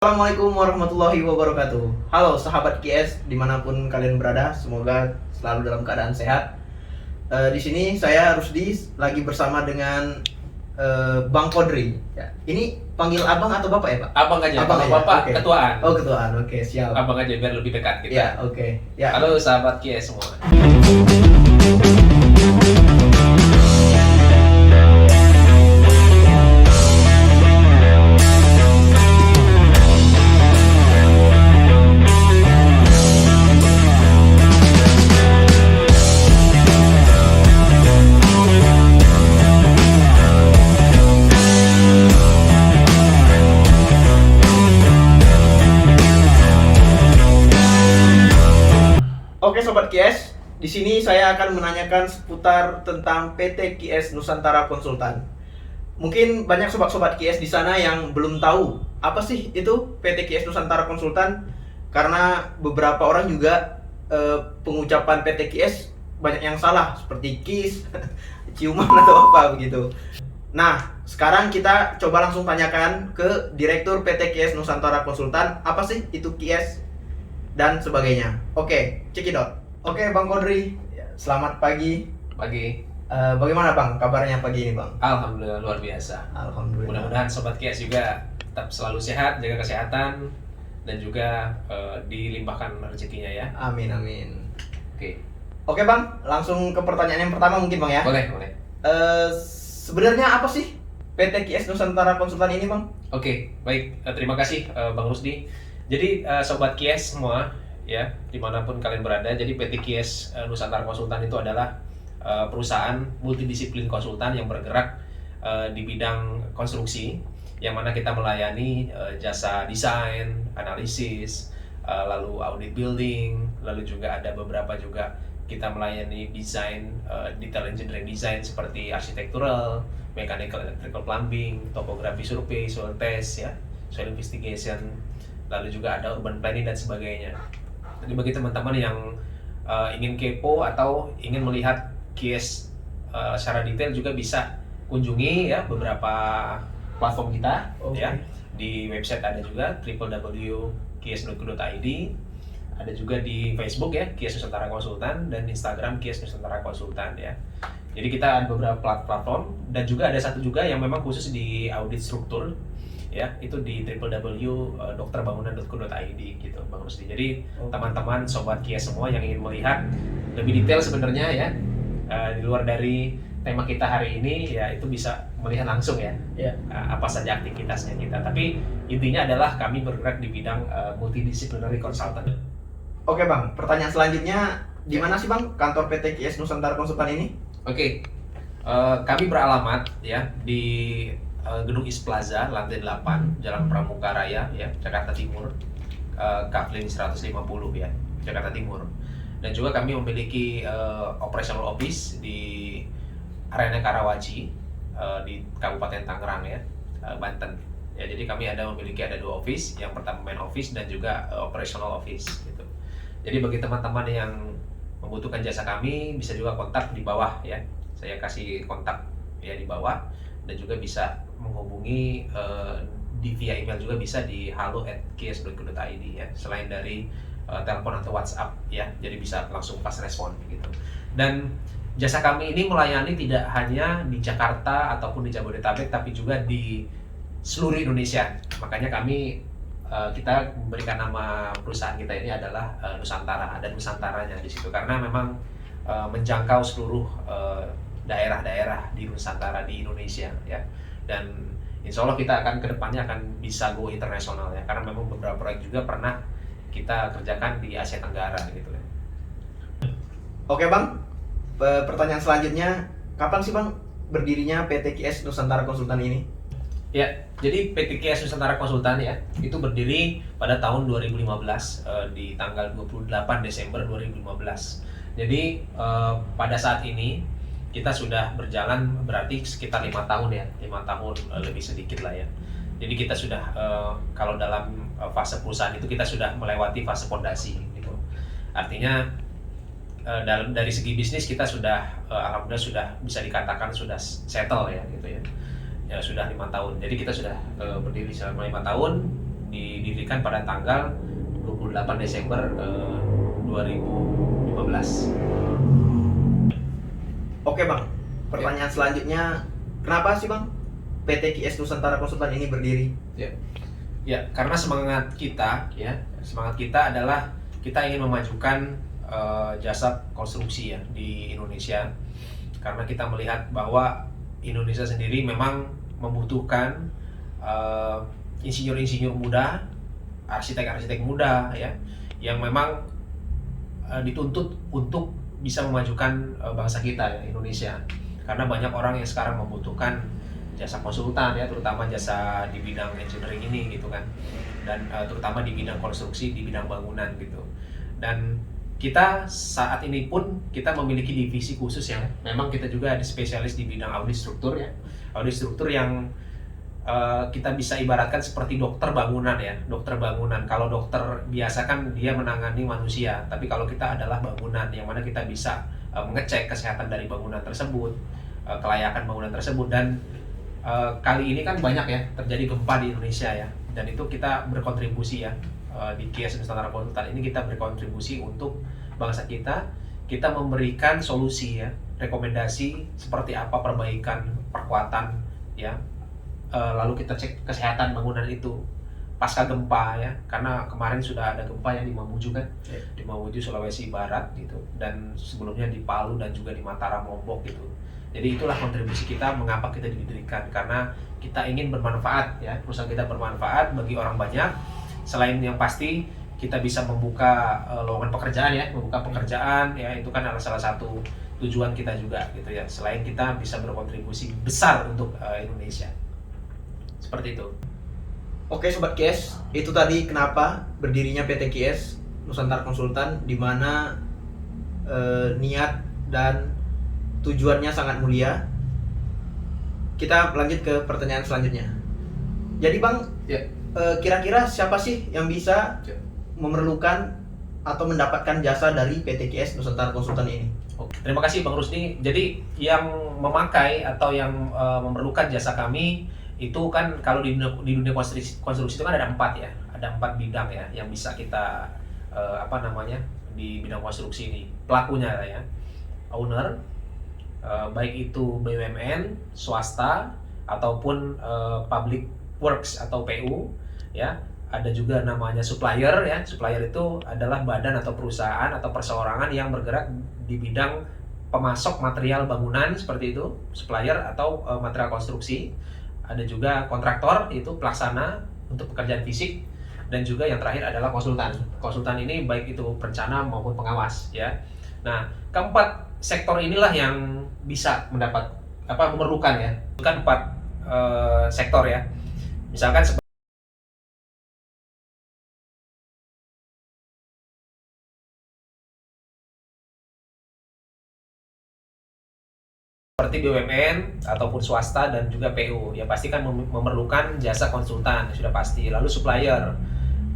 Assalamualaikum warahmatullahi wabarakatuh. Halo sahabat QS dimanapun kalian berada, semoga selalu dalam keadaan sehat. Di sini saya Rusdi lagi bersama dengan Bang Kodri. Ya. Ini panggil abang atau bapak ya pak? Abang aja, Abang kalau aja, bapak oke. ketuaan. Oh ketuaan, oke siap. Abang aja biar lebih dekat kita. Ya oke. Ya. Halo sahabat Kia semua. Oke sobat QS, di sini saya akan menanyakan seputar tentang PT QS Nusantara Konsultan. Mungkin banyak sobat-sobat QS di sana yang belum tahu apa sih itu PT QS Nusantara Konsultan, karena beberapa orang juga pengucapan PT QS banyak yang salah seperti KIS, ciuman atau apa begitu. Nah, sekarang kita coba langsung tanyakan ke Direktur PT QS Nusantara Konsultan, apa sih itu QS dan sebagainya. Oke, cekidot. Oke, Bang Kodri, selamat pagi. Pagi. Bagaimana Bang kabarnya pagi ini Bang? Alhamdulillah luar biasa. Alhamdulillah. Mudah-mudahan sobat Kia juga tetap selalu sehat, jaga kesehatan dan juga dilimpahkan rezekinya ya. Amin amin. Oke. Oke Bang, langsung ke pertanyaan yang pertama mungkin Bang ya. Boleh. Sebenarnya apa sih PT QS Nusantara Konsultan ini Bang? Oke, baik. Terima kasih Bang Rusdi. Jadi sobat Kies semua ya, dimanapun kalian berada, jadi PT Kies Nusantara Konsultan itu adalah perusahaan multidisiplin konsultan yang bergerak di bidang konstruksi, yang mana kita melayani jasa desain, analisis, lalu audit building, lalu juga ada beberapa juga kita melayani desain, detail engineering design seperti architectural, mechanical, electrical, plumbing, topografi survei, soil test ya, soil investigation, lalu juga ada urban planning dan sebagainya. Jadi bagi teman-teman yang ingin kepo atau ingin melihat QS secara detail juga bisa kunjungi ya beberapa platform kita. Okay. Ya. Di website ada juga www.kies.co.id. Ada juga di Facebook ya, Kies Nusantara Konsultan, dan Instagram Kies Nusantara Konsultan ya. Jadi kita ada beberapa platform, dan juga ada satu juga yang memang khusus di audit struktur ya, itu di www.dokterbangunan.co.id gitu Bang Rusdi. Jadi teman-teman sobat Kia semua yang ingin melihat lebih detail sebenarnya ya, di luar dari tema kita hari ini ya, itu bisa melihat langsung ya, apa saja aktivitasnya kita. Tapi intinya adalah kami bergerak di bidang multidisciplinary consultant. Oke Bang, pertanyaan selanjutnya, di mana sih Bang kantor PT QS Nusantara Konsultan ini? Oke. Kami beralamat ya di Gedung East Plaza, lantai 8, Jalan Pramuka Raya, ya, Jakarta Timur, Kaflin 150 ya, Jakarta Timur. Dan juga kami memiliki operational office di Arena Karawaci, di Kabupaten Tangerang ya, Banten. Ya, jadi kami memiliki dua office, yang pertama main office dan juga operational office gitu. Jadi bagi teman-teman yang membutuhkan jasa kami, bisa juga kontak di bawah ya. Saya kasih kontak ya di bawah, dan juga bisa menghubungi di via email juga bisa di halo@kies.co.id ya, selain dari telepon atau WhatsApp ya, jadi bisa langsung pas respon gitu. Dan jasa kami ini melayani tidak hanya di Jakarta ataupun di Jabodetabek, tapi juga di seluruh Indonesia. Makanya kita memberikan nama perusahaan kita ini adalah Nusantara, dan Nusantaranya di situ karena memang menjangkau seluruh daerah-daerah di Nusantara di Indonesia ya, dan insya Allah kita akan kedepannya akan bisa go internasional ya, karena memang beberapa proyek juga pernah kita kerjakan di Asia Tenggara gitu ya. Oke Bang, pertanyaan selanjutnya, kapan sih Bang berdirinya PT QS Nusantara Konsultan ini? Ya, jadi PT QS Nusantara Konsultan ya, itu berdiri pada tahun 2015 di tanggal 28 Desember 2015. Jadi pada saat ini kita sudah berjalan berarti sekitar 5 tahun ya, 5 tahun lebih sedikit lah ya. Jadi kita sudah kalau dalam fase perusahaan itu kita sudah melewati fase fondasi gitu. Artinya dari segi bisnis kita sudah alhamdulillah sudah bisa dikatakan sudah settle ya gitu ya. Ya sudah 5 tahun. Jadi kita sudah berdiri selama 5 tahun didirikan pada tanggal 28 Desember 2015. Oke bang, pertanyaan selanjutnya, kenapa sih bang PT QS Nusantara Konsultan ini berdiri? Ya, karena semangat kita adalah kita ingin memajukan jasa konstruksi ya di Indonesia. Karena kita melihat bahwa Indonesia sendiri memang membutuhkan insinyur-insinyur muda, arsitek-arsitek muda ya, yang memang dituntut untuk bisa memajukan bangsa kita ya, Indonesia. Karena banyak orang yang sekarang membutuhkan jasa konsultan ya, terutama jasa di bidang engineering ini gitu kan, dan terutama di bidang konstruksi, di bidang bangunan gitu. Dan kita saat ini pun kita memiliki divisi khusus yang memang kita juga ada spesialis di bidang audit struktur ya, audit struktur yang kita bisa ibaratkan seperti dokter bangunan ya, dokter bangunan. Kalau dokter biasa kan dia menangani manusia, tapi kalau kita adalah bangunan, yang mana kita bisa mengecek kesehatan dari bangunan tersebut, kelayakan bangunan tersebut. Dan kali ini kan banyak ya terjadi gempa di Indonesia ya, dan itu kita berkontribusi ya, di QS Nusantara Konsultan ini kita berkontribusi untuk bangsa kita memberikan solusi ya, rekomendasi seperti apa perbaikan, perkuatan ya. Lalu kita cek kesehatan bangunan itu pasca gempa ya, karena kemarin sudah ada gempa yang di Mamuju kan, di Mamuju Sulawesi Barat gitu, dan sebelumnya di Palu dan juga di Mataram Lombok gitu. Jadi itulah kontribusi kita mengapa kita didirikan, karena kita ingin bermanfaat ya, perusahaan kita bermanfaat bagi orang banyak. Selain yang pasti kita bisa membuka lowongan pekerjaan ya, membuka pekerjaan ya, itu kan adalah salah satu tujuan kita juga gitu ya. Selain kita bisa berkontribusi besar untuk Indonesia. Seperti itu. Oke Sobat QS, itu tadi kenapa berdirinya PT QS Nusantara Konsultan, di mana niat dan tujuannya sangat mulia. Kita lanjut ke pertanyaan selanjutnya. Jadi Bang, kira-kira siapa sih yang bisa memerlukan atau mendapatkan jasa dari PT QS Nusantara Konsultan ini? Terima kasih Bang Rusdi. Jadi yang memakai atau yang memerlukan jasa kami itu kan, kalau di dunia konstruksi itu kan ada 4 ya, ada 4 bidang ya yang bisa kita di bidang konstruksi ini. Pelakunya ya, owner, baik itu BUMN, swasta ataupun public works atau PU ya. Ada juga namanya supplier ya. Supplier itu adalah badan atau perusahaan atau perseorangan yang bergerak di bidang pemasok material bangunan, seperti itu, supplier atau material konstruksi. Ada juga kontraktor, itu pelaksana untuk pekerjaan fisik, dan juga yang terakhir adalah konsultan. Konsultan ini baik itu perencana maupun pengawas ya. Nah, keempat sektor inilah yang bisa memerlukan ya. Bukan 4 sektor ya. Misalkan seperti BUMN ataupun swasta dan juga PU ya, pasti kan memerlukan jasa konsultan, sudah pasti. Lalu supplier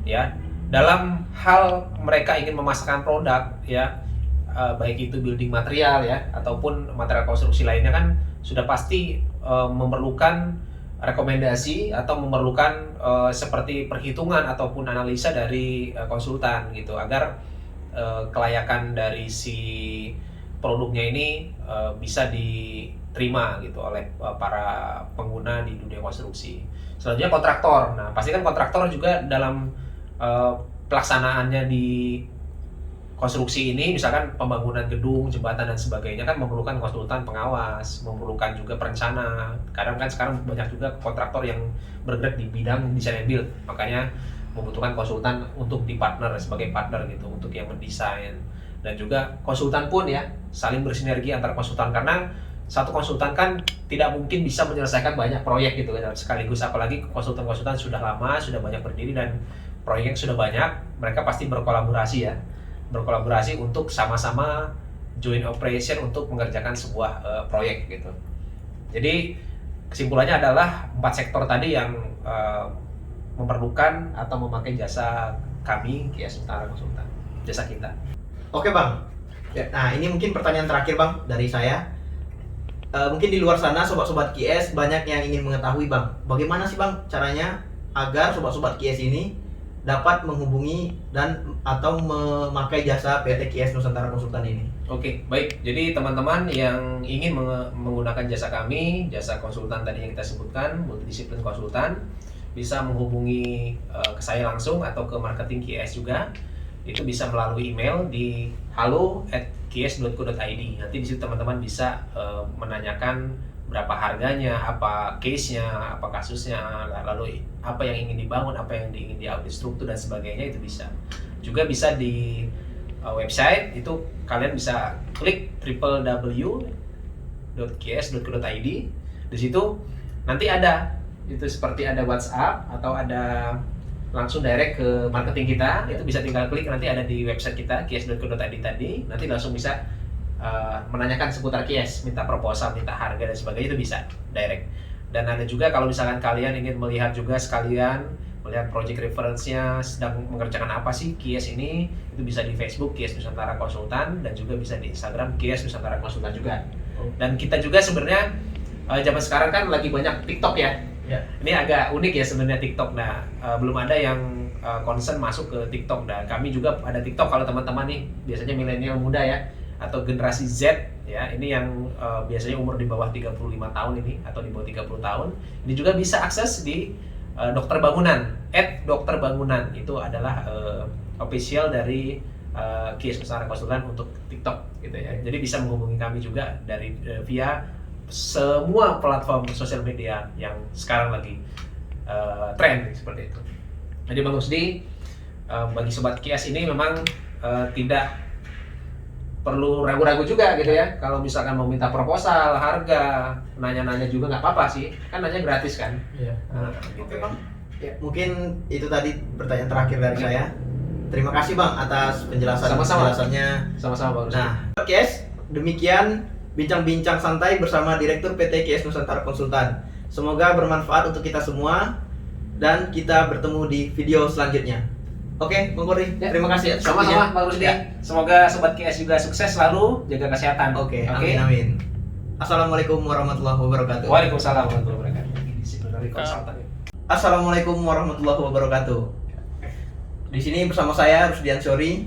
ya, dalam hal mereka ingin memasarkan produk ya, baik itu building material ya ataupun material konstruksi lainnya, kan sudah pasti memerlukan rekomendasi atau memerlukan seperti perhitungan ataupun analisa dari konsultan gitu, agar kelayakan dari si produknya ini bisa diterima gitu oleh para pengguna di dunia konstruksi. Selanjutnya kontraktor. Nah, pasti kan kontraktor juga dalam pelaksanaannya di konstruksi ini, misalkan pembangunan gedung, jembatan dan sebagainya, kan memerlukan konsultan pengawas, memerlukan juga perencana. Kadang kan sekarang banyak juga kontraktor yang bergerak di bidang desain and build, makanya membutuhkan konsultan untuk sebagai partner gitu, untuk yang mendesain. Dan juga konsultan pun ya, saling bersinergi antar konsultan, karena satu konsultan kan tidak mungkin bisa menyelesaikan banyak proyek gitu kan sekaligus, apalagi konsultan-konsultan sudah lama, sudah banyak berdiri dan proyek sudah banyak. Mereka pasti berkolaborasi untuk sama-sama joint operation untuk mengerjakan sebuah proyek gitu. Jadi kesimpulannya adalah 4 sektor tadi yang memerlukan atau memakai jasa kami QS Nusantara Konsultan, jasa kita. Oke Bang, nah ini mungkin pertanyaan terakhir Bang dari saya. Mungkin di luar sana sobat-sobat QS banyak yang ingin mengetahui Bang, bagaimana sih Bang caranya agar sobat-sobat QS ini dapat menghubungi dan atau memakai jasa PT QS Nusantara Konsultan ini. Oke, baik. Jadi teman-teman yang ingin menggunakan jasa kami, jasa konsultan tadi yang kita sebutkan, multidisiplin konsultan, bisa menghubungi ke saya langsung atau ke marketing QS juga. Itu bisa melalui email di halo@qs.co.id. Nanti di situ teman-teman bisa menanyakan berapa harganya, apa case-nya, apa kasusnya, lalu apa yang ingin dibangun, apa yang ingin diaudit struktur dan sebagainya, itu bisa. Juga bisa di website, itu kalian bisa klik www.qs.co.id. Di situ nanti ada, itu seperti ada WhatsApp atau ada langsung direct ke marketing kita, itu bisa tinggal klik, nanti ada di website kita qs.co.id tadi, nanti langsung bisa menanyakan seputar QS, minta proposal, minta harga dan sebagainya, itu bisa direct. Dan ada juga kalau misalkan kalian ingin melihat juga sekalian melihat project reference-nya sedang mengerjakan apa sih QS ini, itu bisa di Facebook QS Nusantara Konsultan dan juga bisa di Instagram QS Nusantara Konsultan juga. Dan kita juga sebenarnya zaman sekarang kan lagi banyak TikTok ya. Ya. Ini agak unik ya sebenarnya TikTok. Nah, belum ada yang concern masuk ke TikTok. Dan kami juga ada TikTok kalau teman-teman nih biasanya milenial muda ya, atau generasi Z ya, ini yang biasanya umur di bawah 35 tahun ini atau di bawah 30 tahun, ini juga bisa akses di Dokter Bangunan, @dokterbangunan, itu adalah official dari QS Nusantara Konsultan untuk TikTok gitu ya. Jadi bisa menghubungi kami juga dari via semua platform sosial media yang sekarang lagi tren seperti itu. Jadi Bang Rusdi, bagi sobat QS ini memang tidak perlu ragu-ragu juga gitu ya. Kalau misalkan mau minta proposal, harga, nanya-nanya juga nggak apa-apa sih, kan nanya gratis kan. Iya. Gitu Oke ya. Bang. Ya, mungkin itu tadi pertanyaan terakhir dari saya. Terima kasih Bang atas Sama-sama. penjelasannya. Sama-sama Bang Rusdi. Nah, QS, demikian bincang-bincang santai bersama Direktur PT QS Nusantara Konsultan. Semoga bermanfaat untuk kita semua dan kita bertemu di video selanjutnya. Oke, Bang Kurni, Ya. terima kasih. Sama-sama Bang Rusdi. Ya. Semoga sobat QS juga sukses selalu, jaga kesehatan. Oke, amin. Assalamualaikum warahmatullahi wabarakatuh. Waalaikumsalam warahmatullahi wabarakatuh. Disiplinary consultant. Assalamualaikum warahmatullahi wabarakatuh. Di sini bersama saya Rusdian Syori.